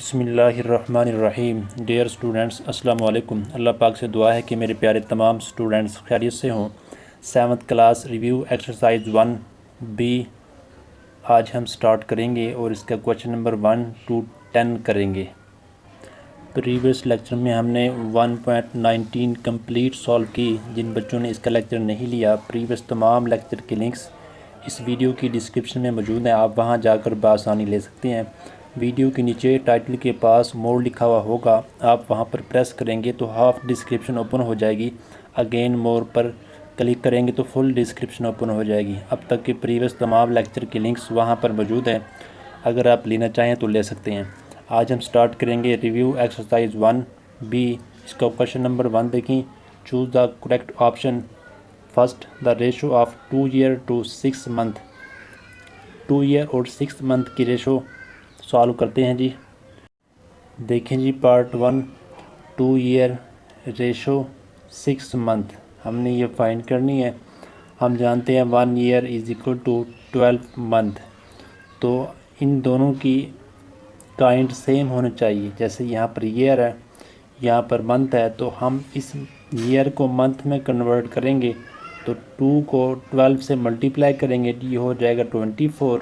बिस्मिल्लाहिर्रहमानिर्रहीम। Dear students, अस्सलाम वालेकुम। अल्लाह पाक से दुआ है कि मेरे प्यारे तमाम स्टूडेंट्स खैरियत से हों। 7th class review exercise 1B आज हम स्टार्ट करेंगे और इसका क्वेश्चन नंबर 1 to 10 करेंगे। प्रीवियस लेक्चर में हमने 1.19 कंप्लीट सॉल्व की। जिन बच्चों ने इसका लेक्चर नहीं लिया, प्रीवियस तमाम लेक्चर की लिंक्स इस वीडियो की डिस्क्रिप्शन में मौजूद हैं, आप वहां जाकर बआसानी ले सकते हैं। वीडियो के नीचे टाइटल के पास मोर लिखा हुआ होगा, आप वहां पर प्रेस करेंगे तो हाफ डिस्क्रिप्शन ओपन हो जाएगी। अगेन मोर पर क्लिक करेंगे तो फुल डिस्क्रिप्शन ओपन हो जाएगी। अब तक के प्रीवियस तमाम लेक्चर की लिंक्स वहां पर मौजूद हैं, अगर आप लेना चाहें तो ले सकते हैं। आज हम स्टार्ट करेंगे रिव्यू एक्सरसाइज 1B। इसका क्वेश्चन नंबर 1 देखें। Choose the correct option. First, the ratio of 2 year to 6 month. 2 year और 6 मंथ की रेशो सॉल्व करते हैं जी। देखें जी, पार्ट 1 2 ईयर रेशो 6 मंथ हमने ये फाइंड करनी है। हम जानते हैं 1 year is equal to 12 month, तो इन दोनों की काइंड सेम होने चाहिए। जैसे यहाँ पर ईयर है, यहाँ पर मंथ है, तो हम इस ईयर को मंथ में कन्वर्ट करेंगे तो 2 को 12 से मल्टीप्लाई करेंगे, ये हो जाएगा 24।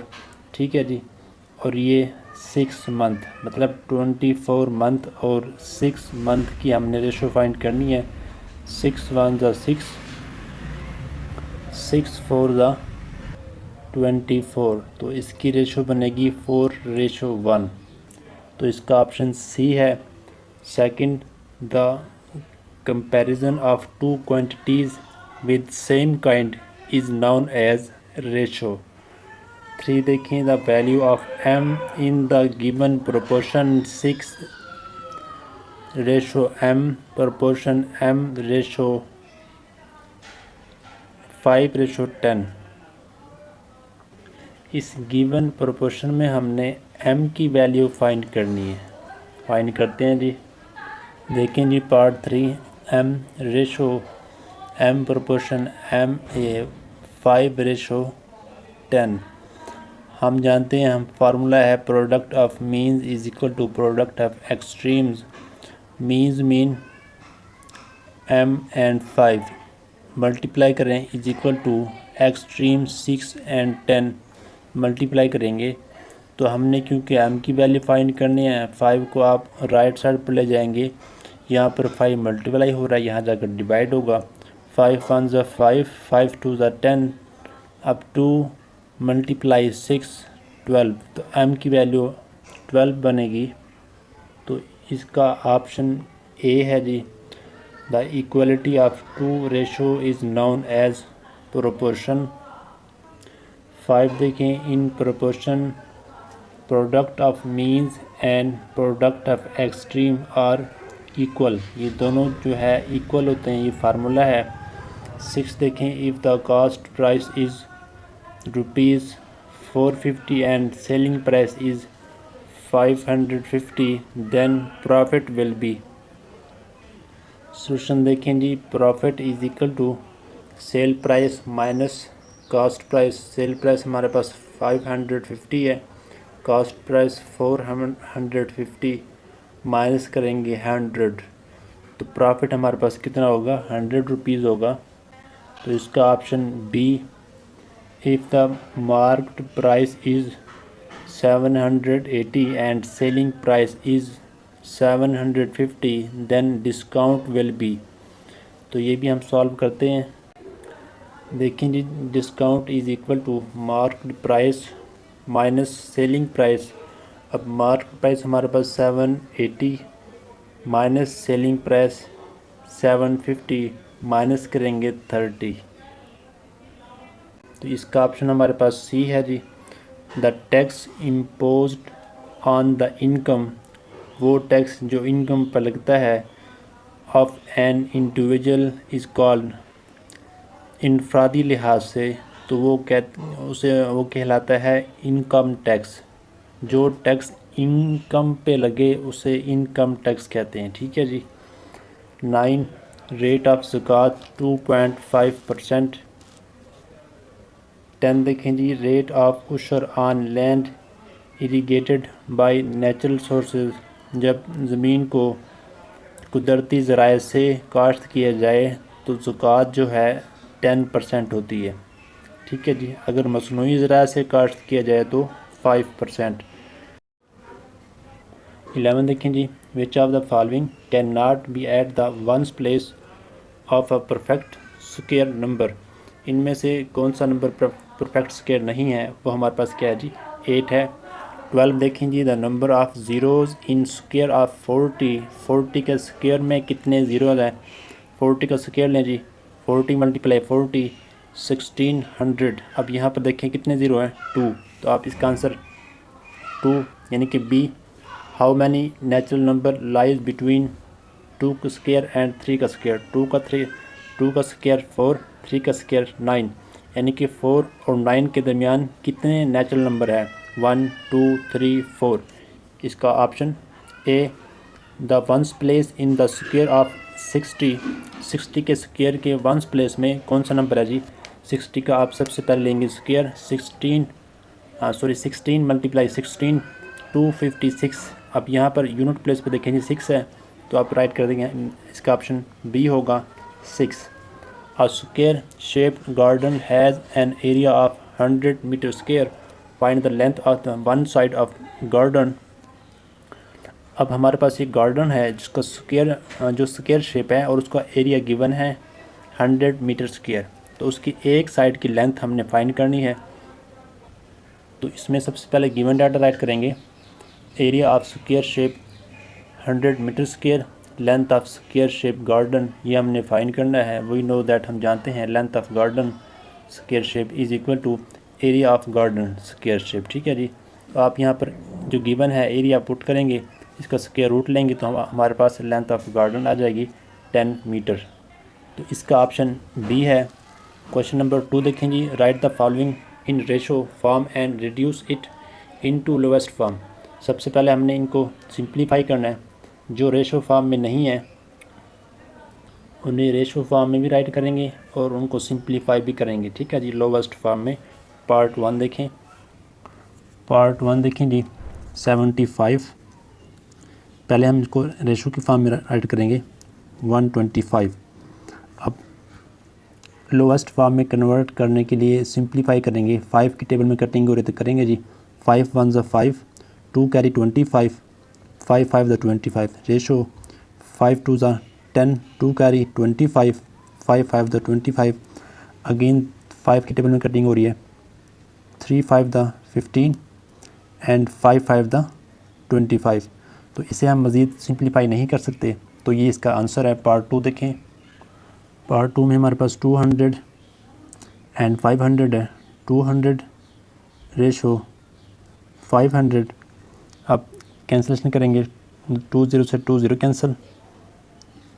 ठीक है जी। और ये 6 मंथ मतलब 24 मंथ और 6 मंथ की हमने रेशो फाइंड करनी है। 6 1 ज़ा 6, 6 4 ज़ा 24, तो इसकी रेशो बनेगी 4:1। तो इसका ऑप्शन सी है। Second, the comparison of 2 quantities with same kind is known as ratio. 3 देखें, the value of m in the given proportion 6 ratio m proportion m ratio 5:10। इस गिवन प्रोपोर्शन में हमने m की value find करनी है। Find करते हैं जी। देखें जी, part 3 m ratio m proportion m 5:10। हम जानते हैं, हम फार्मूला है product of means is equal to product of extremes. Means mean m and 5 multiply करें is equal to extreme 6 and 10 multiply करेंगे। तो हमने क्योंकि m की वैल्यू फाइंड करनी है, 5 को आप राइट साइड पर ले जाएंगे, यहाँ पर 5 मल्टीप्लाई हो रहा है, यहाँ जाकर डिवाइड होगा। 5 1 ज़ा 5, 5 2 ज़ा 10, अब 2 मल्टीप्लाई 6 12, तो m की वैल्यू 12 बनेगी। तो इसका ऑप्शन ए है जी। The equality of 2 ratio is known as proportion. 5 देखें, in proportion product of means and product of extreme are equal. ये दोनों जो है इक्वल होते हैं, ये फार्मूला है। 6 देखें, if the cost price is ₹450 and selling price is 550, then profit will be। Solution देखें जी, profit is equal to sell price minus cost price. Sell price हमारे पास 550 है, कॉस्ट प्राइस 450, माइनस करेंगे 100, तो प्रॉफिट हमारे पास कितना होगा, 100 रुपीज़ होगा। तो इसका option B. If the marked price is 780 and selling price is 750, then discount will be। तो ये भी हम सॉल्व करते हैं। देखें जी, discount is equal to marked price minus selling price. अब मार्क्ड प्राइस हमारे पास 780 माइनस सेलिंग प्राइस 750, माइनस करेंगे 30, तो इसका ऑप्शन हमारे पास सी है जी। The tax imposed on the income, वो टैक्स जो इनकम पर लगता है, of an individual is called, इनफरादी लिहाज से तो वो वो कहलाता है इनकम टैक्स। जो टैक्स इनकम पे लगे उसे इनकम टैक्स कहते हैं। ठीक है जी। 9, रेट ऑफ ज़कात 2.5%। 10 देखें जी, रेट ऑफ उशर on land irrigated by natural sources जब ज़मीन को कुदरती ज़राए से काश्त किया जाए तो ज़कात जो है 10% होती है। ठीक है जी। अगर मसनूई ज़राए से काश्त किया जाए तो 5%। 11 देखें जी, which of the following can not be at the ones place of a perfect square number. इनमें से कौन सा नंबर परफेक्ट स्क्वायर नहीं है? वो हमारे पास क्या है जी? 8 है। 12 देखें जी, the number of zeros in square of 40। 40 के स्क्वायर में कितने ज़ीरोज़ हैं? 40 का स्क्वायर लें जी, 40 मल्टीप्लाई 40 1600। अब यहाँ पर देखें कितने ज़ीरो हैं? 2। तो आप इसका आंसर 2 यानी कि B. How many natural number lies between 2 का स्क्वायर एंड 3 का स्क्वायर? 2 का स्क्वायर 4, 3 का स्क्वायर 9, यानी कि 4 और 9 के दरमियान कितने नेचुरल नंबर है? 1 2 3 4। इसका option A, the ones place in the square of 60। 60 के स्क्वायर के वंस प्लेस में कौन सा नंबर है जी? 60 का आप सबसे पहले लेंगे स्क्वायर, 16 मल्टीप्लाई 16 256। अब यहाँ पर यूनिट प्लेस पे देखें जी 6 है, तो आप राइट कर देंगे, इसका ऑप्शन बी होगा 6। A square shape garden has an area of 100 metre square, find the length of the one side of garden. अब हमारे पास एक गार्डन है जिसका जो स्क्वायर शेप है और उसका एरिया गिवन है 100 मीटर स्क्वायर, तो उसकी एक साइड की लेंथ हमने फाइंड करनी है। तो इसमें सबसे पहले गिवन डाटा राइट करेंगे, area of square shape 100 metre square, length of square shape garden, ये हमने फाइंड करना है। वी नो दैट, हम जानते हैं length of garden square shape is equal to area of garden square shape. ठीक है जी। तो आप यहाँ पर जो गिवन है एरिया पुट करेंगे, इसका स्क्वायर रूट लेंगे तो हमारे पास लेंथ ऑफ गार्डन आ जाएगी 10 मीटर। तो इसका ऑप्शन बी है। क्वेश्चन नंबर 2 देखें जी, write the following in ratio form and reduce it into lowest form. सबसे पहले हमने इनको सिंप्लीफाई करना है। जो रेशो फॉर्म में नहीं है उन्हें रेशो फॉर्म में भी राइट करेंगे और उनको सिंप्लीफाई भी करेंगे। ठीक है जी। लोवेस्ट फॉर्म में पार्ट 1 देखें। पार्ट 1 देखें जी, 75। पहले हम इसको रेशो की फॉर्म में राइट करेंगे 125। अब लोवेस्ट फॉर्म में कन्वर्ट करने के लिए सिंप्लीफाई करेंगे, 5 की टेबल में कटिंग हो रही तो करेंगे जी। 5 1 5, 2 कैरी 25, 5 5 25 रेशो 5 2 10, 2 कैरी 25, 5 5 25। अगेन 5 की टेबल में कटिंग हो रही है, 3 5 15 एंड 5 5 25। तो इसे हम मज़ीद सिंप्लीफाई नहीं कर सकते, तो ये इसका आंसर है। पार्ट 2 देखें। पार्ट 2 में हमारे पास 200 एंड 500 है। 200 रेशो 500। अब कैंसलेशन करेंगे, 20 से 20 कैंसिल,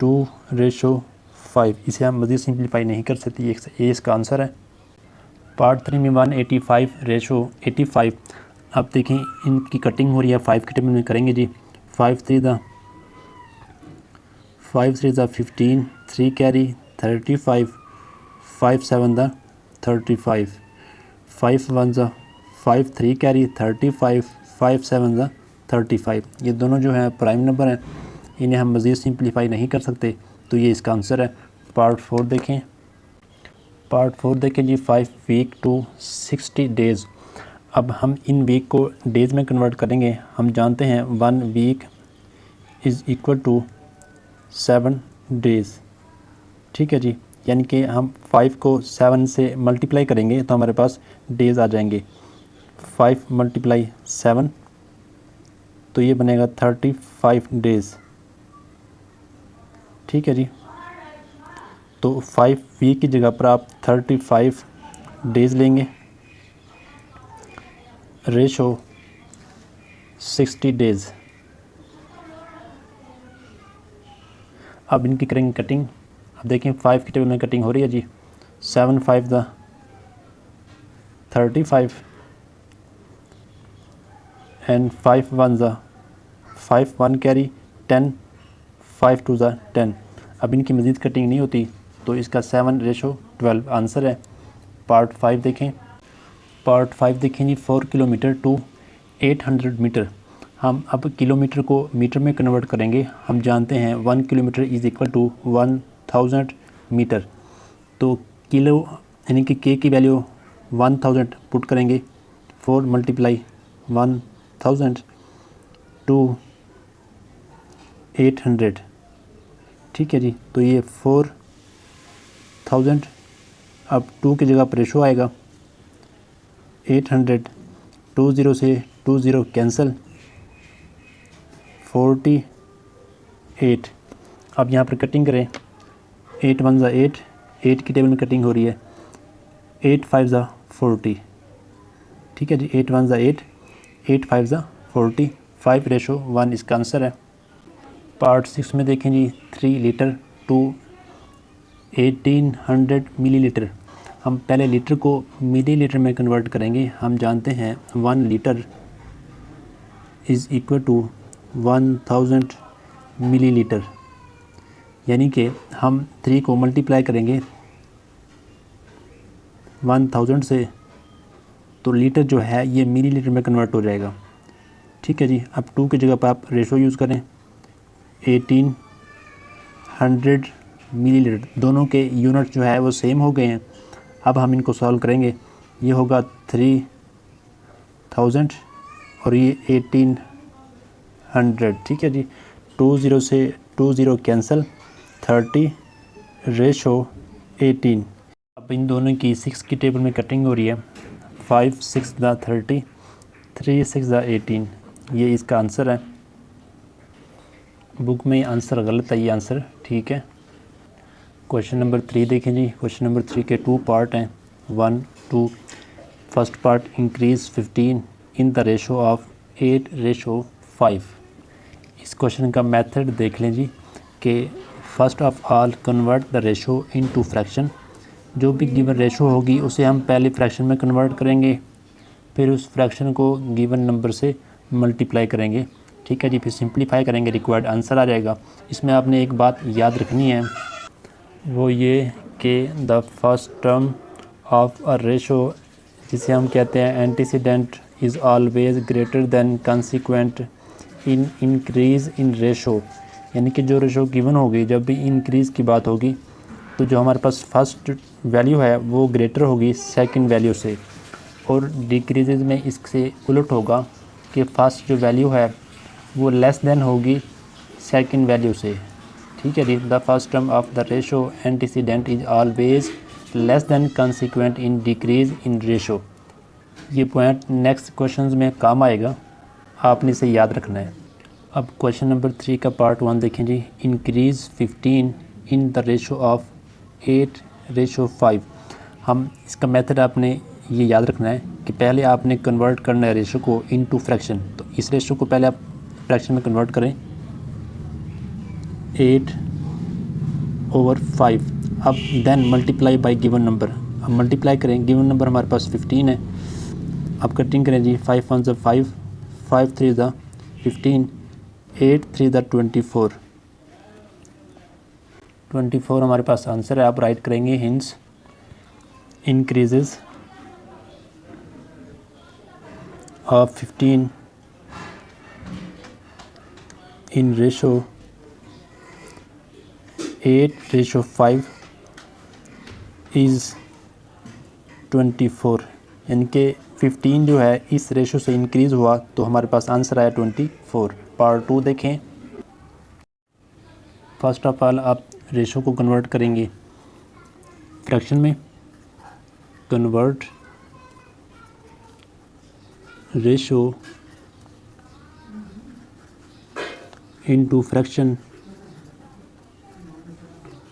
2 रेशो 5। इसे हम मज़ीद सिंप्लीफाई नहीं कर सकते, ये इसका आंसर है। पार्ट 3 में 185 रेशो 85। अब देखें इनकी कटिंग हो रही है, 5 की टेबल में करेंगे जी। 5 3 15, 3 कैरी 35, 5 7 35, 5 1 5, 3 कैरी 35, 5 7 35। ये दोनों जो हैं प्राइम नंबर हैं, इन्हें हम मज़ीद सिंप्लीफाई नहीं कर सकते, तो ये इसका आंसर है। पार्ट 4 देखें। पार्ट 4 देखें जी, 5 वीक टू 60 डेज़। अब हम इन वीक को डेज़ में कन्वर्ट करेंगे। हम जानते हैं 1 week is equal to 7 days. ठीक है जी। यानी कि हम 5 को 7 से मल्टीप्लाई करेंगे तो हमारे पास डेज़ आ जाएंगे। 5 मल्टीप्लाई 7, तो ये बनेगा 35 डेज़। ठीक है जी। तो 5 वीक की जगह पर आप 35 डेज़ लेंगे। Ratio 60 days. अब इनकी करेंगे कटिंग। अब देखें 5 की टेबल में कटिंग हो रही है जी। 7 5 35 एंड 5 1 5 1 कैरी 10, 5 2 10। अब इनकी मज़ीद कटिंग नहीं होती, तो इसका 7 रेशो 12 आंसर है। पार्ट 5 देखें। पार्ट 5 देखें जी, 4 किलोमीटर टू 800 मीटर। हम अब किलोमीटर को मीटर में कन्वर्ट करेंगे। हम जानते हैं 1 kilometre is equal to 1000 metre. तो किलो यानी कि के की वैल्यू 1000 पुट करेंगे। 4 मल्टीप्लाई 1000 टू 800, ठीक है जी। तो ये 4000, अब 2 की जगह पर रेशो आएगा 800, 20 से 20 कैंसिल, 48। अब यहाँ पर कटिंग करें, 8 1 ज़ा 8, 8 की टेबल में कटिंग हो रही है, 8 5 ज़ा 40, ठीक है जी। 8 1 ज़ा 8, 8 5 ज़ा 40, 5:1 इसका आंसर है। पार्ट 6 में देखें जी, 3 लीटर टू 1800 मिलीलीटर। हम पहले लीटर को मिलीलीटर में कन्वर्ट करेंगे। हम जानते हैं 1 litre is equal to 1000 millilitre, यानी कि हम 3 को मल्टीप्लाई करेंगे 1000 से, तो लीटर जो है ये मिलीलीटर में कन्वर्ट हो जाएगा, ठीक है जी। अब 2 की जगह पर आप रेशो यूज़ करें 1800 मिलीलीटर। दोनों के यूनिट जो है वो सेम हो गए हैं। अब हम इनको सॉल्व करेंगे। ये होगा 3000 और ये 1800, ठीक है जी। 20 से 20 कैंसिल, 30:18। अब इन दोनों की 6 की टेबल में कटिंग हो रही है। 5 6 दा 30, 3 6 दा 18, ये इसका आंसर है। बुक में आंसर गलत है, ये आंसर ठीक है। क्वेश्चन नंबर 3 देखें जी। क्वेश्चन नंबर 3 के 2 पार्ट हैं, 1 2। First part, increase 15 in the ratio of 8:5। इस क्वेश्चन का मेथड देख लें जी कि first of all convert the ratio into fraction. जो भी गिवन रेशो होगी उसे हम पहले फ्रैक्शन में कन्वर्ट करेंगे, फिर उस फ्रैक्शन को गिवन नंबर से मल्टीप्लाई करेंगे, ठीक है जी। फिर सिंप्लीफाई करेंगे, रिक्वायर्ड आंसर आ जाएगा। इसमें आपने एक बात याद रखनी है, वो ये कि the first term of a ratio, जिसे हम कहते हैं antecedent, is always greater than consequent in increase in ratio. यानी कि जो रेशो गिवन होगी, जब भी इंक्रीज़ की बात होगी तो जो हमारे पास फर्स्ट वैल्यू है वो ग्रेटर होगी सेकंड वैल्यू से, और डिक्रीजेज में इससे उलट होगा कि फर्स्ट जो वैल्यू है वो लेस देन होगी सेकंड वैल्यू से, ठीक है जी। The first term of the ratio antecedent is always less than consequent in decrease in ratio. ये पॉइंट नेक्स्ट क्वेश्चंस में काम आएगा, आपने इसे याद रखना है। अब क्वेश्चन नंबर 3 का पार्ट 1 देखें जी। Increase 15 in the ratio of 8:5। हम इसका मेथड आपने ये याद रखना है कि पहले आपने कन्वर्ट करना है रेशो को इनटू फ्रैक्शन। तो इस रेशो को पहले आप फ्रैक्शन में कन्वर्ट करें, 8/5। अब then multiply by given number. अब मल्टीप्लाई करें, गिवन नंबर हमारे पास 15 है। अब कटिंग करें जी, 5 1 ज़ा 5, 5 3 ज़ा 15, 8 3 ज़ा 24, 24 हमारे पास आंसर है। आप राइट करेंगे hints increases of 15 in ratio 8:5 is 24, यानी कि 15 जो है इस रेशो से इंक्रीज़ हुआ तो हमारे पास आंसर आया 24। पार्ट 2 देखें। फर्स्ट ऑफ ऑल आप रेशो को कन्वर्ट करेंगे फ्रैक्शन में। Convert ratio into fraction,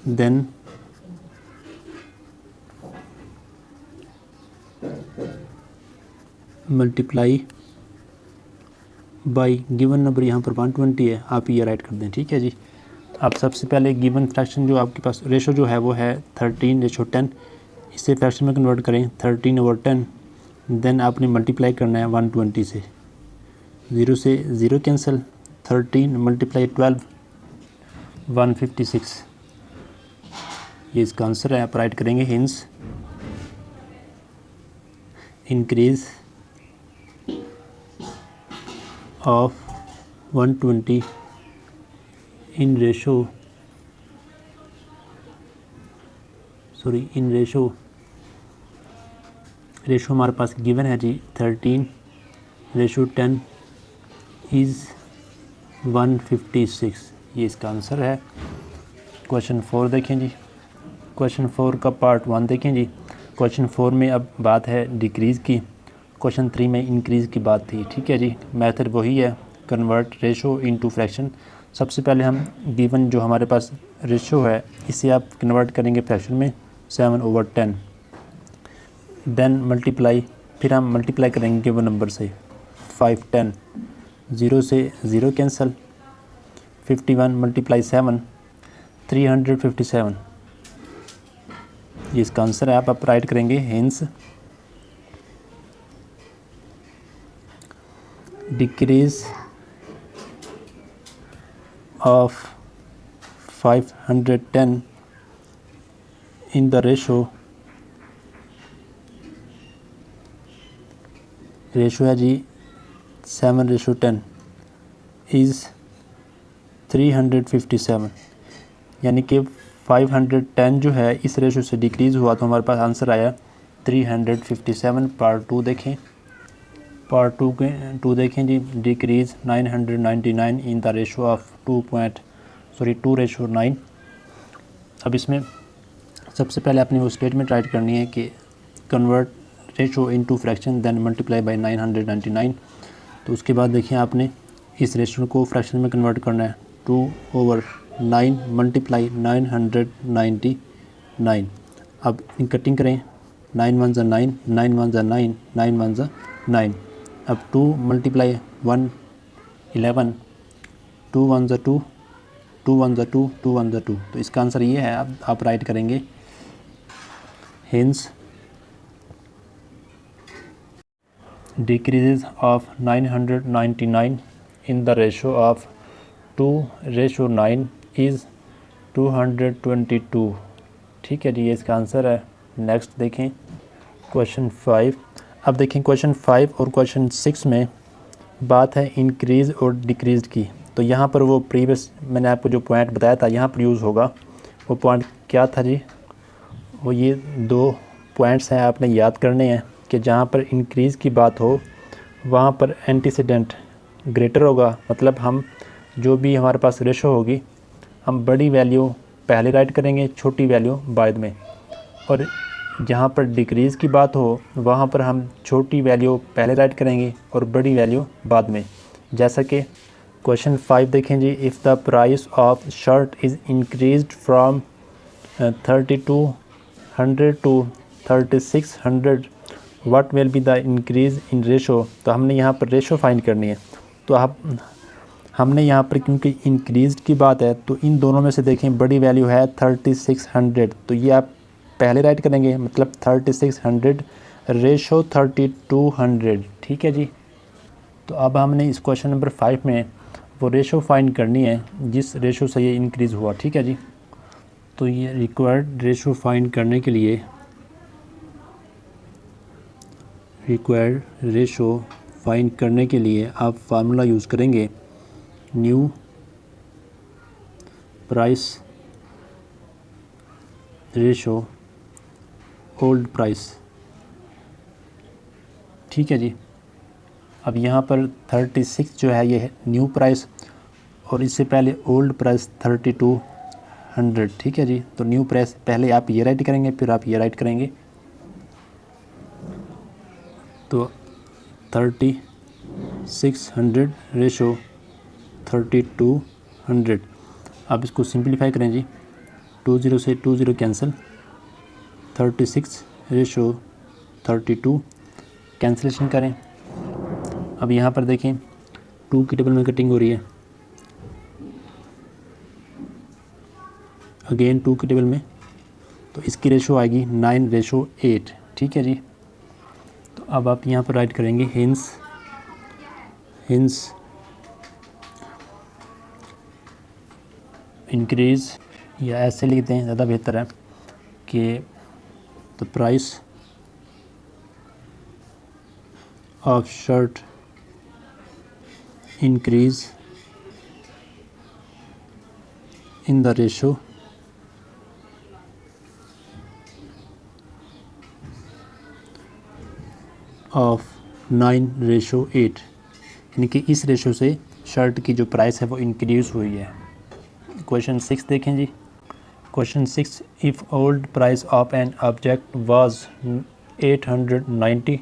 then multiply by given number. यहाँ पर 120 है, आप ये राइट कर दें, ठीक है जी। अब सबसे पहले गिवन फ्रैक्शन जो आपके पास रेशो जो है वो है 13:10। इसे फ्रैक्शन में कन्वर्ट करें 13/10। देन आपने मल्टीप्लाई करना है 120 से, 0 से 0 कैंसिल, 13 × 12 156, ये इसका आंसर है। आप राइट करेंगे hints increase of 120 in ratio हमारे पास गिवन है जी 13:10 इज़ 156। ये इसका आंसर है। क्वेश्चन 4 देखें जी। क्वेश्चन 4 का पार्ट 1 देखें जी। क्वेश्चन 4 में अब बात है डिक्रीज़ की, क्वेश्चन 3 में इंक्रीज़ की बात थी। ठीक है जी, मेथड वही है, कन्वर्ट रेशो इनटू फ्रैक्शन। सबसे पहले हम गिवन जो हमारे पास रेशो है इसे आप कन्वर्ट करेंगे फ्रैक्शन में 7/10, देन मल्टीप्लाई, फिर हम मल्टीप्लाई करेंगे वो नंबर से 510, 0 से 0 कैंसिल, 51 मल्टीप्लाई 7 357। ये इसका आंसर है। आप राइट करेंगे hence decrease of 510 in the ratio है जी 7/10 इज़ 357। यानी कि 510 जो है इस रेशो से डिक्रीज़ हुआ तो हमारे पास आंसर आया 357। पार्ट 2 देखें। पार्ट 2 देखें जी। Decrease 999 in the ratio of 2/9। अब इसमें सबसे पहले आपने वो स्टेटमेंट राइट करनी है कि convert ratio into fraction then multiply by 999। तो उसके बाद देखिए आपने इस रेशो को फ्रैक्शन में कन्वर्ट करना है 2/9 मल्टीप्लाई 999। अब इन कटिंग करें, 9 1 9, 9 1 9, 9 1 9। अब 2 मल्टीप्लाई 1 11, 2 1 2, 2 1 2, 2 1 2। तो इसका आंसर ये है। अब आप राइट करेंगे hence decreases of 999 in the ratio of 2/9 is 222। ठीक है जी, ये इसका आंसर है। नेक्स्ट देखें क्वेश्चन 5। अब देखें क्वेश्चन 5 और क्वेश्चन 6 में बात है इंक्रीज़ और डिक्रीज़ की। तो यहाँ पर वो प्रीवियस मैंने आपको जो पॉइंट बताया था यहाँ पर यूज़ होगा। वो पॉइंट क्या था जी? वो ये 2 पॉइंट्स हैं, आपने याद करने हैं कि जहाँ पर इंक्रीज़ की बात हो वहाँ पर एंटीसीडेंट ग्रेटर होगा, मतलब हम जो भी हमारे पास रेशो होगी हम बड़ी वैल्यू पहले राइट करेंगे, छोटी वैल्यू बाद में। और जहाँ पर डिक्रीज़ की बात हो वहाँ पर हम छोटी वैल्यू पहले राइट करेंगे और बड़ी वैल्यू बाद में। जैसा कि क्वेश्चन 5 देखें जी। If the price of shirt is increased from 3200 to 3600 what will be the increase in ratio. तो हमने यहाँ पर रेशो फाइंड करनी है। तो हमने यहाँ पर क्योंकि इंक्रीज़ की बात है तो इन दोनों में से देखें बड़ी वैल्यू है 3600, तो ये आप पहले राइट करेंगे, मतलब 3600 रेशो 3200। ठीक है जी। तो अब हमने इस क्वेश्चन नंबर 5 में वो रेशो फाइंड करनी है जिस रेशो से ये इंक्रीज़ हुआ। ठीक है जी। तो ये रिक्वायर्ड रेशो फाइंड करने के लिए आप फार्मूला यूज़ करेंगे new price ratio old price. ठीक है जी। अब यहाँ पर 36 जो है ये है न्यू प्राइस और इससे पहले ओल्ड प्राइस 3200। ठीक है जी। तो न्यू प्राइस पहले आप ये राइट करेंगे, फिर आप ये राइट करेंगे। तो 3600 रेशो 3200। अब इसको सिंप्लीफाई करें जी, 20 से 20 कैंसिल, 36 रेशो 32 कैंसिलेशन करें। अब यहाँ पर देखें 2 की टेबल में कटिंग हो रही है, अगेन 2 की टेबल में, तो इसकी रेशो आएगी 9/8। ठीक है जी। तो अब आप यहाँ पर राइट करेंगे हिंस इंक्रीज़, या ऐसे लिखते हैं ज़्यादा बेहतर है कि the price of shirt increase in the ratio of 9:8, यानी कि इस रेशो से शर्ट की जो प्राइस है वो इंक्रीज़ हुई है। क्वेश्चन 6 देखें जी। Question 6, if old price of an object was 890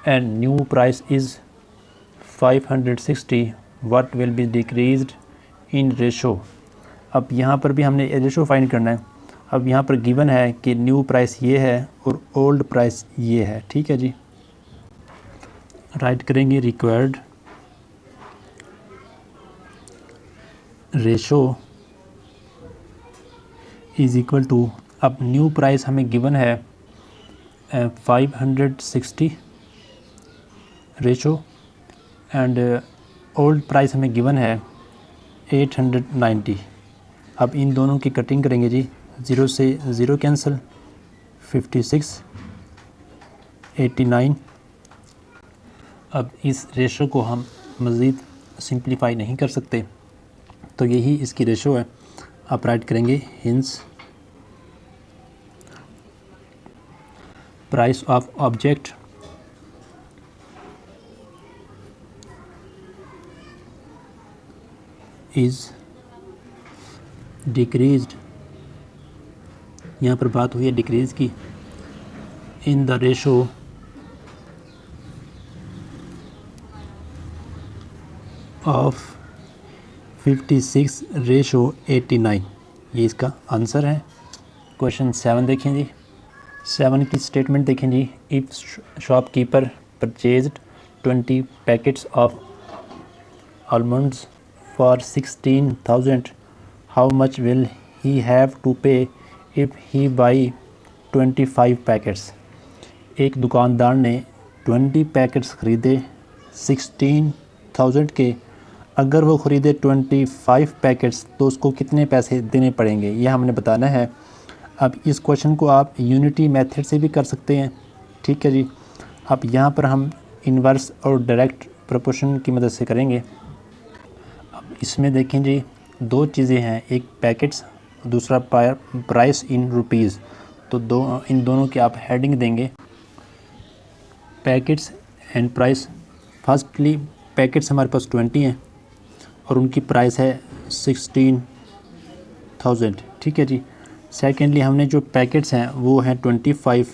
and new price is 560, what will be decreased in ratio. अब यहाँ पर भी हमने रेशो फाइंड करना है। अब यहाँ पर गिवन है कि न्यू प्राइस ये है और ओल्ड प्राइस ये है, ठीक है जी। राइट करेंगे required ratio is equal to, अब न्यू प्राइस हमें गिवन है 560 रेशो एंड ओल्ड प्राइस हमें गिवन है 890। अब इन दोनों की कटिंग करेंगे जी, 0 से 0 कैंसिल, 56, 89। अब इस रेशो को हम मज़ीद सिंप्लीफाई नहीं कर सकते, तो यही इसकी रेशो है। आप राइट करेंगे hints price of object is decreased, यहाँ पर बात हुई है डिक्रीज़ की, इन द रेशो ऑफ 56:89। ये इसका आंसर है। क्वेश्चन 7 देखें जी। 7 की स्टेटमेंट देखें जी। If shopkeeper purchased 20 packets of almonds for 16,000, how much will he have to pay if he buy 25 packets. एक दुकानदार ने 20 पैकेट्स ख़रीदे 16,000 के, अगर वो ख़रीदे 25 पैकेट्स तो उसको कितने पैसे देने पड़ेंगे, यह हमने बताना है। अब इस क्वेश्चन को आप यूनिटी मेथड से भी कर सकते हैं, ठीक है जी। अब यहाँ पर हम इन्वर्स और डायरेक्ट प्रोपोर्शन की मदद से करेंगे। अब इसमें देखें जी, दो चीज़ें हैं, एक पैकेट्स, दूसरा प्राइस इन रुपीज़। तो इन दोनों की आप हेडिंग देंगे packets and price. Firstly packets हमारे पास 20 हैं और उनकी प्राइस है 16,000, ठीक है जी। सेकेंडली हमने जो पैकेट्स हैं वो हैं 25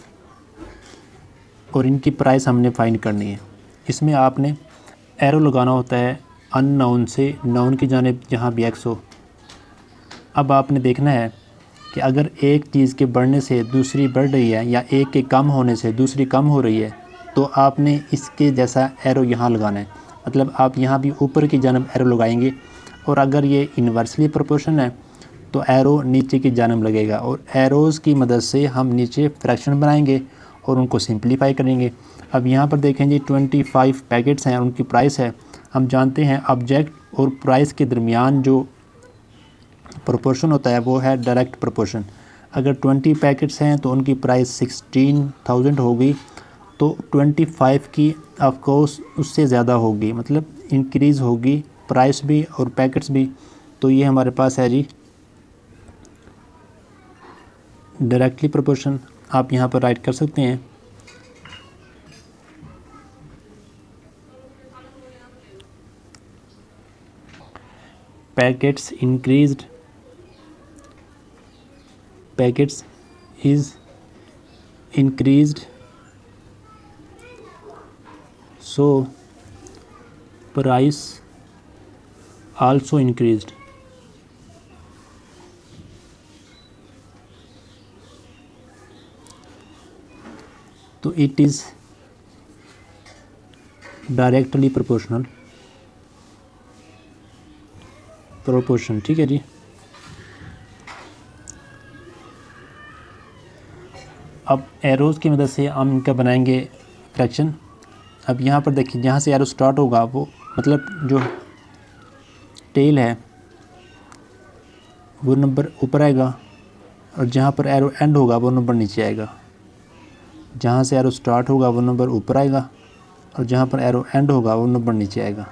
और इनकी प्राइस हमने फाइंड करनी है। इसमें आपने एरो लगाना होता है अननोन से नोन की जानिब जहाँ भी एक्स हो। अब आपने देखना है कि अगर एक चीज़ के बढ़ने से दूसरी बढ़ रही है या एक के कम होने से दूसरी कम हो रही है, तो आपने इसके जैसा एरो यहाँ लगाना है। मतलब आप यहाँ भी ऊपर की जानिब एरो लगाएंगे, और अगर ये इन्वर्सली प्रोपोर्शन है तो एरो नीचे की जानिब लगेगा, और एरोज़ की मदद से हम नीचे फ्रैक्शन बनाएंगे और उनको सिंप्लीफाई करेंगे। अब यहाँ पर देखें जी, 25 पैकेट्स हैं, उनकी प्राइस है। हम जानते हैं ऑब्जेक्ट और प्राइस के दरमियान जो प्रोपोर्शन होता है वो है डायरेक्ट प्रोपोर्शन। अगर 20 पैकेट्स हैं तो उनकी प्राइस 16,000 होगी, तो 25 की ऑफ कोर्स उससे ज़्यादा होगी, मतलब इंक्रीज़ होगी प्राइस भी और पैकेट्स भी। तो ये हमारे पास है जी डायरेक्टली प्रोपोर्शन। आप यहाँ पर राइट कर सकते हैं packets increased, packets is increased, so price also increased। तो it is directly proportional proportion, ठीक है जी। अब एरोज़ की मदद से हम इनका बनाएंगे फ्रैक्शन। अब यहाँ पर देखिए, जहाँ से एरो स्टार्ट होगा वो मतलब जो टेल है वो नंबर ऊपर आएगा, और जहाँ पर एरो एंड होगा वो नंबर नीचे आएगा। जहाँ से एरो स्टार्ट होगा वो नंबर ऊपर आएगा, और जहाँ पर एरो एंड होगा वो नंबर नीचे आएगा,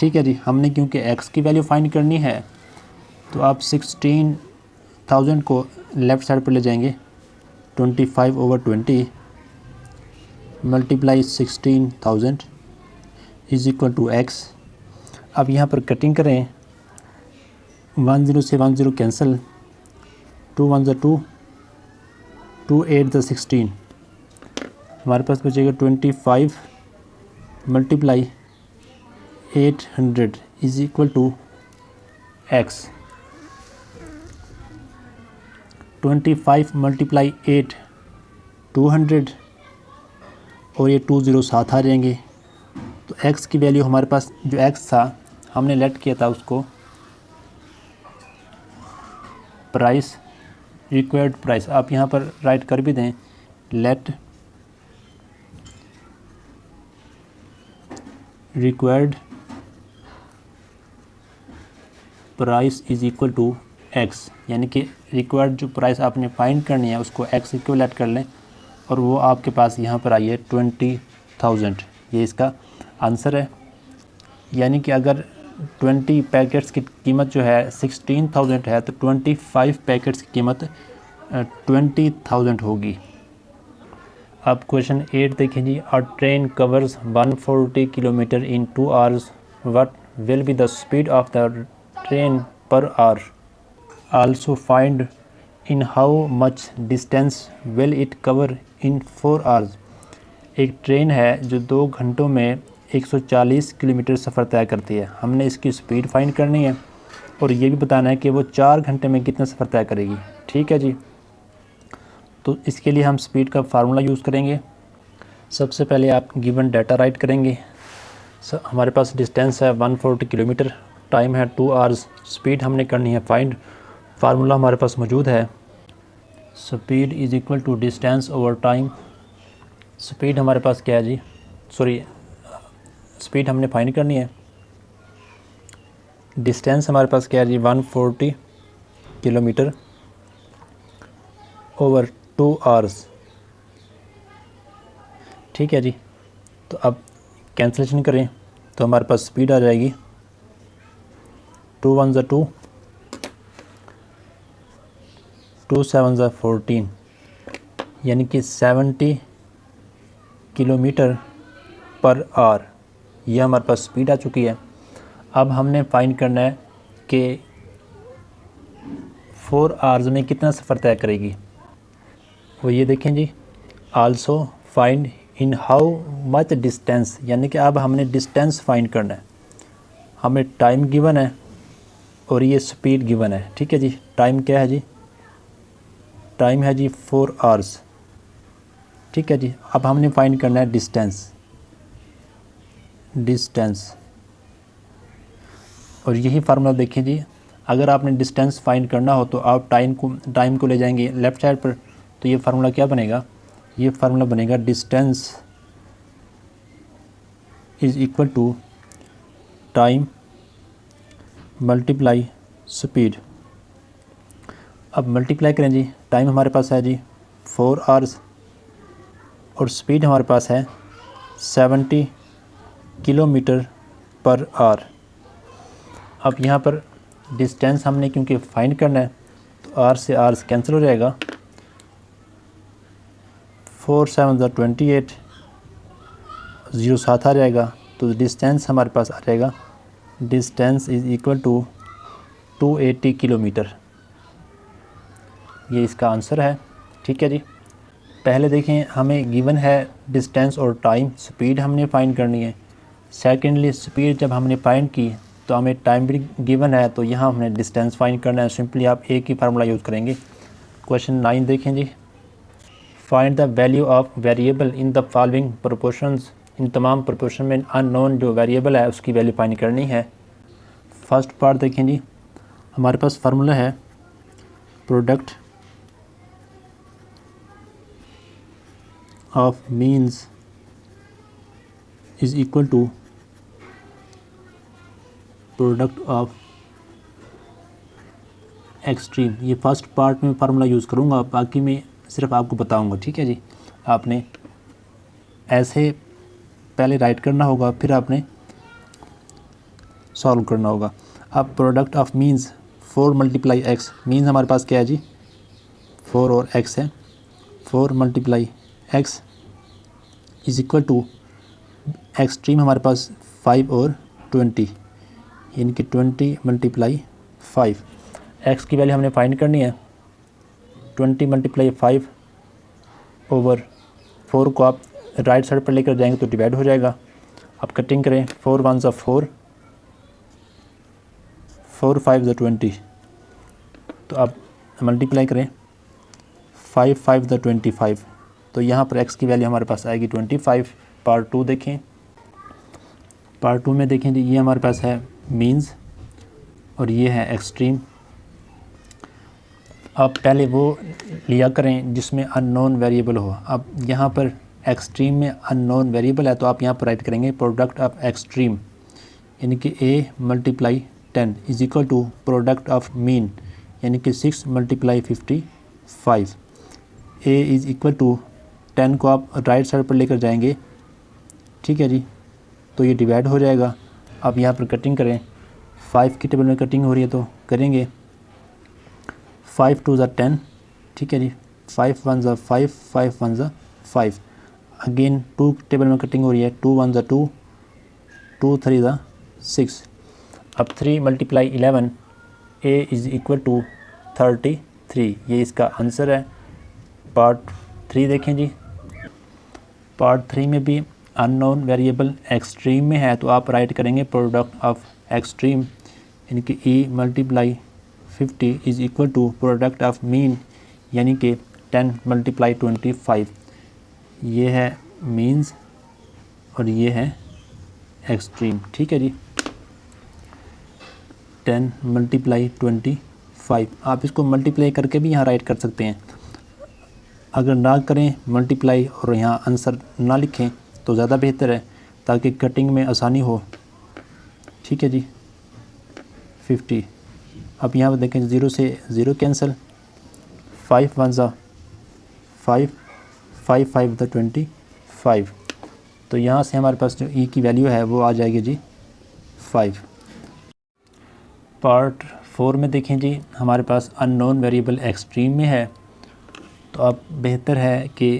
ठीक है जी। हमने क्योंकि एक्स की वैल्यू फाइंड करनी है तो आप 16,000 को लेफ़्ट साइड पर ले जाएंगे, 25/20 multiply 16,000 is equal to x। अब यहाँ पर कटिंग करें, 10 से 10 कैंसिल, 2 1 2, 2 8 16, हमारे पास बचेगा 25 multiply 800 is equal to x। 25 multiply 8 200 और ये 20 साथ आ जाएंगे। तो x की वैल्यू हमारे पास जो x था हमने लेट किया था उसको प्राइस, रिक्वायर्ड प्राइस, आप यहाँ पर राइट कर भी दें, let required price is equal to x, यानी कि रिक्वायर्ड जो प्राइस आपने फाइंड करनी है उसको x इक्वलेट कर लें और वो आपके पास यहाँ पर आई है 20,000। ये इसका आंसर है। यानी कि अगर 20 पैकेट्स की कीमत जो है 16,000 है तो 25 पैकेट्स की कीमत 20,000 होगी। अब क्वेश्चन 8 देखें जी। A train covers 140 kilometre in 2 hours, what will be the speed of the train per hour? Also find in how much distance will it cover in 4 hours. एक ट्रेन है जो 2 घंटों में 140 किलोमीटर सफ़र तय करती है। हमने इसकी स्पीड फाइंड करनी है और ये भी बताना है कि वो 4 घंटे में कितना सफ़र तय करेगी। ठीक है जी। तो इसके लिए हम स्पीड का फार्मूला यूज़ करेंगे। सबसे पहले आप गिवन डाटा राइट करेंगे। हमारे पास डिस्टेंस है 140 किलोमीटर, टाइम है 2 आवर्स, स्पीड हमने करनी है फाइंड। फार्मूला हमारे पास मौजूद है, speed is equal to distance over time. Speed हमारे पास क्या है जी, स्पीड हमने फाइंड करनी है। डिस्टेंस हमारे पास क्या है जी, 140 किलोमीटर ओवर 2 आवर्स। ठीक है जी। तो अब कैंसिलेशन करें तो हमारे पास स्पीड आ जाएगी 2 1 2, 2 7 14, यानी कि 70 किलोमीटर पर आवर। यह हमारे पास स्पीड आ चुकी है। अब हमने फाइंड करना है कि 4 आवर्स में कितना सफ़र तय करेगी। वो ये देखें जी, also find in how much distance, यानी कि अब हमने डिस्टेंस फाइंड करना है। हमें टाइम गिवन है और ये स्पीड गिवन है। ठीक है जी। टाइम क्या है जी, टाइम है जी 4 आवर्स। ठीक है जी। अब हमने फाइंड करना है डिस्टेंस, और यही फार्मूला देखें जी, अगर आपने डिस्टेंस फाइंड करना हो तो आप टाइम को ले जाएंगे लेफ़्ट साइड पर। तो ये फार्मूला क्या बनेगा, ये फार्मूला बनेगा distance is equal to time multiply speed. अब मल्टीप्लाई करें जी, टाइम हमारे पास है जी 4 आवर्स और स्पीड हमारे पास है 70 किलोमीटर पर आवर। अब यहाँ पर डिस्टेंस हमने क्योंकि फाइंड करना है तो आर से आर कैंसिल हो जाएगा, 4 7 28, 0 साथ आ जाएगा। तो डिस्टेंस हमारे पास आ जाएगा, distance is equal to 280 kilometre. ये इसका आंसर है। ठीक है जी। पहले देखें, हमें गिवन है डिस्टेंस और टाइम, स्पीड हमने फाइंड करनी है। सेकेंडली स्पीड जब हमने फाइंड की तो हमें टाइम भी गिवन है, तो यहाँ हमने डिस्टेंस फाइंड करना है। सिंपली आप एक ही फार्मूला यूज़ करेंगे। क्वेश्चन 9 देखें जी। Find the value of variable in the following proportions. इन तमाम प्रोपोर्शन में अननोन जो वेरिएबल है उसकी वैल्यू फाइंड करनी है। फर्स्ट पार्ट देखें जी, हमारे पास फार्मूला है product of means is equal to product of extreme. ये फर्स्ट पार्ट में फार्मूला यूज़ करूँगा, बाकी मैं सिर्फ आपको बताऊँगा। ठीक है जी। आपने ऐसे पहले राइट करना होगा, फिर आपने सॉल्व करना होगा। अब product of means 4 multiply x means हमारे पास क्या है जी, 4 और एक्स है। 4 multiply x is equal to extreme हमारे पास 5 और 20, यानी कि 20 मल्टीप्लाई 5। एक्स की वैल्यू हमने फाइंड करनी है। 20 मल्टीप्लाई 5 ओवर 4 को आप राइट साइड पर लेकर जाएंगे तो डिवाइड हो जाएगा। अब कटिंग करें, 4 1 ज़ा 4, 4 5 ज़ा 20, तो अब मल्टीप्लाई करें 5 5 ज़ा 25, तो यहाँ पर x की वैल्यू हमारे पास आएगी 25। पार्ट 2 देखें। पार्ट 2 में देखें जी, ये हमारे पास है मीन्स और ये है एक्सट्रीम। अब पहले वो लिया करें जिसमें अननोन वेरिएबल हो। अब यहाँ पर एक्सट्रीम में अननोन वेरिएबल है तो आप यहाँ पर राइट करेंगे प्रोडक्ट ऑफ एक्सट्रीम, यानी कि a multiply 10 is equal to product of mean, यानी कि 6 multiply 55। a is equal to 10 को आप राइट साइड पर लेकर जाएंगे, ठीक है जी, तो ये डिवाइड हो जाएगा। अब यहाँ पर कटिंग करें, 5 की टेबल में कटिंग हो रही है तो करेंगे 5 2 ज़ा 10, ठीक है जी, 5 1 ज़ा 5, 5 1 ज़ा 5। अगेन 2 की टेबल में कटिंग हो रही है, 2 1 ज़ा 2, 2 3 ज़ा 6। अब 3 multiply 11 a is equal to 33, ये इसका आंसर है। पार्ट 3 देखें जी। पार्ट 3 में भी अननोन वेरिएबल एक्सट्रीम में है तो आप राइट करेंगे प्रोडक्ट ऑफ एक्सट्रीम, यानी कि e multiply 50 is equal to product of mean, यानी कि 10 मल्टीप्लाई 25। ये है मीन्स और ये है एक्सट्रीम, ठीक है जी। 10 मल्टीप्लाई 25, आप इसको मल्टीप्लाई करके भी यहाँ राइट कर सकते हैं। अगर ना करें मल्टीप्लाई और यहाँ आंसर ना लिखें तो ज़्यादा बेहतर है ताकि कटिंग में आसानी हो, ठीक है जी। 50, अब यहाँ पर देखें 0 से 0 कैंसिल, 5 1 ज़ा 5, 5 5 ज़ा 25, तो यहाँ से हमारे पास जो e की वैल्यू है वो आ जाएगी जी 5। पार्ट 4 में देखें जी, हमारे पास अननोन वेरिएबल एक्सट्रीम में है तो अब बेहतर है कि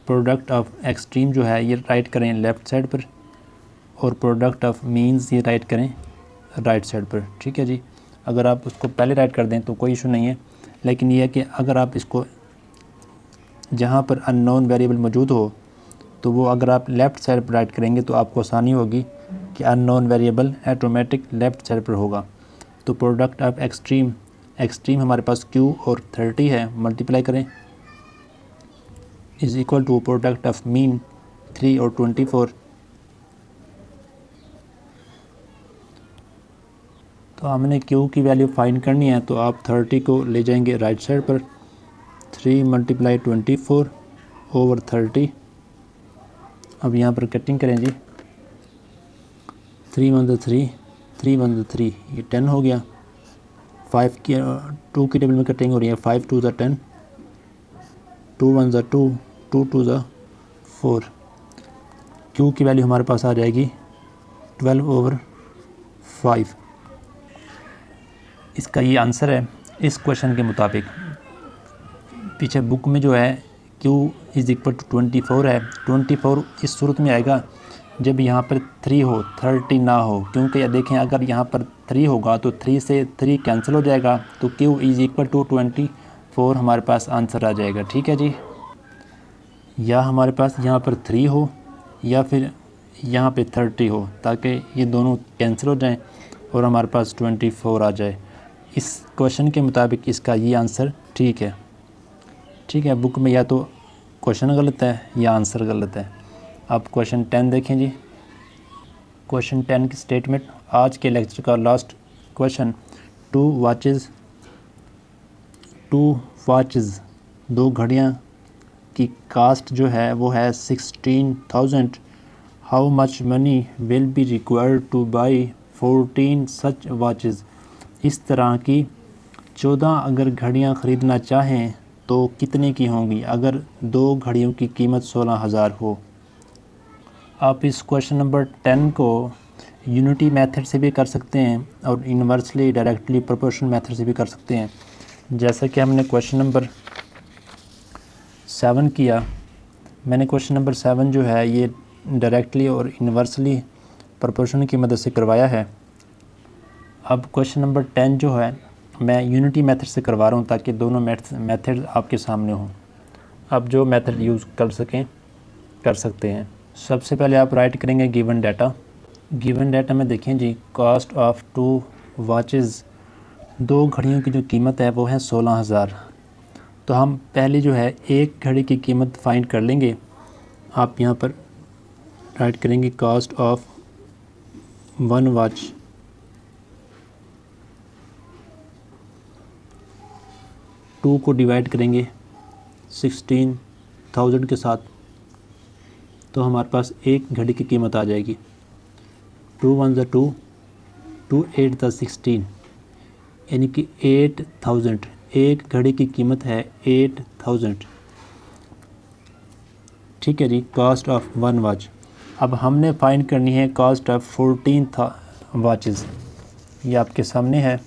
प्रोडक्ट ऑफ एक्सट्रीम जो है ये राइट करें लेफ़्ट साइड पर और प्रोडक्ट ऑफ मीन्स ये राइट करें राइट साइड पर, ठीक है जी। अगर आप उसको पहले राइट कर दें तो कोई इशू नहीं है, लेकिन ये है कि अगर आप इसको जहाँ पर अननोन वेरिएबल मौजूद हो तो वो अगर आप लेफ़्ट साइड पर राइट करेंगे तो आपको आसानी होगी कि unknown variable automatic left side पर होगा। तो प्रोडक्ट ऑफ एक्सट्रीम, एक्सट्रीम हमारे पास q और 30 है, मल्टीप्लाई करें is equal to product of mean 3 और 24। तो हमने q की वैल्यू फाइंड करनी है तो आप 30 को ले जाएंगे राइट साइड पर, 3 मल्टीप्लाई 24 ओवर 30। अब यहाँ पर कटिंग करें जी, 3 1 ज़ा 3, 3 1 ज़ा 3, ये 10 हो गया। 5 की 2 की टेबल में कटिंग हो रही है, 5 2 ज़ा 10, 2 1 ज़ा 2, 2 2 ज़ा 4। q की वैल्यू हमारे पास आ जाएगी 12 ओवर 5। इसका ये आंसर है इस क्वेश्चन के मुताबिक। पीछे बुक में जो है q इज़ इक्वल टू 24 है। 24 इस सूरत में आएगा जब यहाँ पर 3 हो, 30 ना हो, क्योंकि देखें अगर यहाँ पर 3 होगा तो 3 से 3 कैंसिल हो जाएगा तो q इज़ इक्वल टू 24 हमारे पास आंसर आ जाएगा, ठीक है जी। या हमारे पास यहाँ पर 3 हो या फिर यहाँ पे 30 हो ताकि ये दोनों कैंसिल हो जाएं और हमारे पास 24 आ जाए। इस क्वेश्चन के मुताबिक इसका ये आंसर ठीक है, ठीक है। बुक में या तो क्वेश्चन गलत है या आंसर गलत है। अब क्वेश्चन 10 देखें जी। क्वेश्चन 10 की स्टेटमेंट, आज के लेक्चर का लास्ट क्वेश्चन। 2 वॉचेज़ 2 घड़ियाँ की कास्ट जो है वो है 16,000। How much money will be required two by 14 such watches. इस तरह की 14 अगर घड़ियाँ ख़रीदना चाहें तो कितने की होंगी अगर 2 घड़ियों की कीमत 16,000 हो। आप इस क्वेश्चन नंबर 10 को यूनिटी मेथड से भी कर सकते हैं और इन्वर्सली डायरेक्टली प्रोपोर्शनल मेथड से भी कर सकते हैं। जैसा कि हमने क्वेश्चन नंबर 7 किया, मैंने क्वेश्चन नंबर 7 जो है ये डायरेक्टली और इन्वर्सली प्रोपोर्शनल की मदद से करवाया है। अब क्वेश्चन नंबर 10 जो है मैं यूनिटी मेथड से करवा रहा हूँ ताकि दोनों मेथड आपके सामने हों। अब जो मेथड यूज़ कर सकते हैं। सबसे पहले आप राइट करेंगे गिवन डाटा। गिवन डाटा में देखें जी, कॉस्ट ऑफ 2 वॉचेज़, 2 घड़ियों की जो कीमत है वो है 16,000। तो हम पहले जो है एक घड़ी की कीमत फाइंड कर लेंगे। आप यहाँ पर राइट करेंगे कॉस्ट ऑफ 1 वॉच, टू को डिवाइड करेंगे 16,000 के साथ, तो हमारे पास एक घड़ी की कीमत आ जाएगी 2 1 2, 2 8 16, यानी कि 8,000। एक घड़ी की कीमत है 8,000। ठीक है जी, कॉस्ट ऑफ 1 वॉच। अब हमने फाइंड करनी है कॉस्ट ऑफ 14 वॉचेज़। ये आपके सामने है।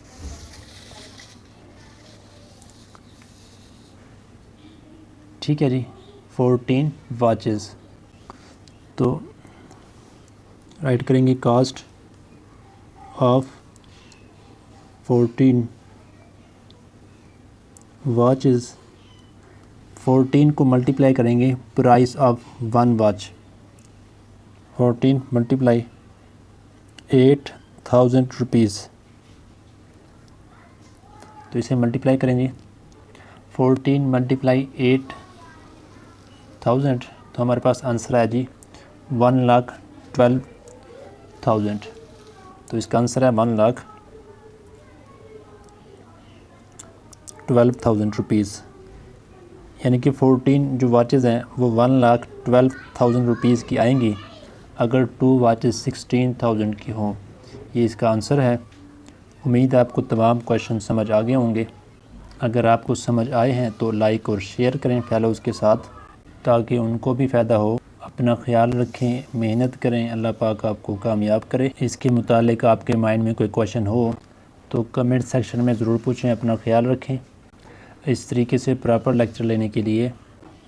ठीक है जी, 14 वॉचेज़। तो राइट करेंगे कॉस्ट ऑफ 14 वॉचेज़। 14 को मल्टीप्लाई करेंगे price of 1 watch. 14 multiply 8,000 rupees. तो इसे मल्टीप्लाई करेंगे 14 मल्टीप्लाई 8,000, तो हमारे पास आंसर है जी 1,12,000। तो इसका आंसर है 1,12,000 रुपीज़, यानी कि 14 जो वॉचेज़ हैं वो 1,12,000 रुपीज़ की आएंगी अगर 2 वॉचेज़ 16,000 की हों। ये इसका आंसर है। उम्मीद है आपको तमाम क्वेश्चन समझ आ गए होंगे। अगर आपको समझ आए हैं तो लाइक और शेयर करें फेलोज़ के साथ ताकि उनको भी फ़ायदा हो। अपना ख्याल रखें, मेहनत करें, अल्लाह पाक आपको कामयाब करे। इसके मुतालिक आपके माइंड में कोई क्वेश्चन हो तो कमेंट सेक्शन में ज़रूर पूछें। अपना ख्याल रखें। इस तरीके से प्रॉपर लेक्चर लेने के लिए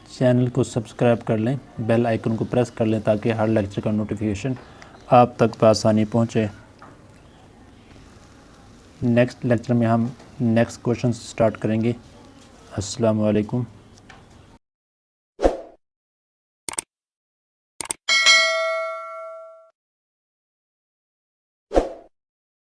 चैनल को सब्सक्राइब कर लें, बेल आइकन को प्रेस कर लें ताकि हर लेक्चर का नोटिफिकेशन आप तक बआसानी पहुँचे। नेक्स्ट लेक्चर में हम नेक्स्ट क्वेश्चन स्टार्ट करेंगे। अस्सलामु अलैकुम।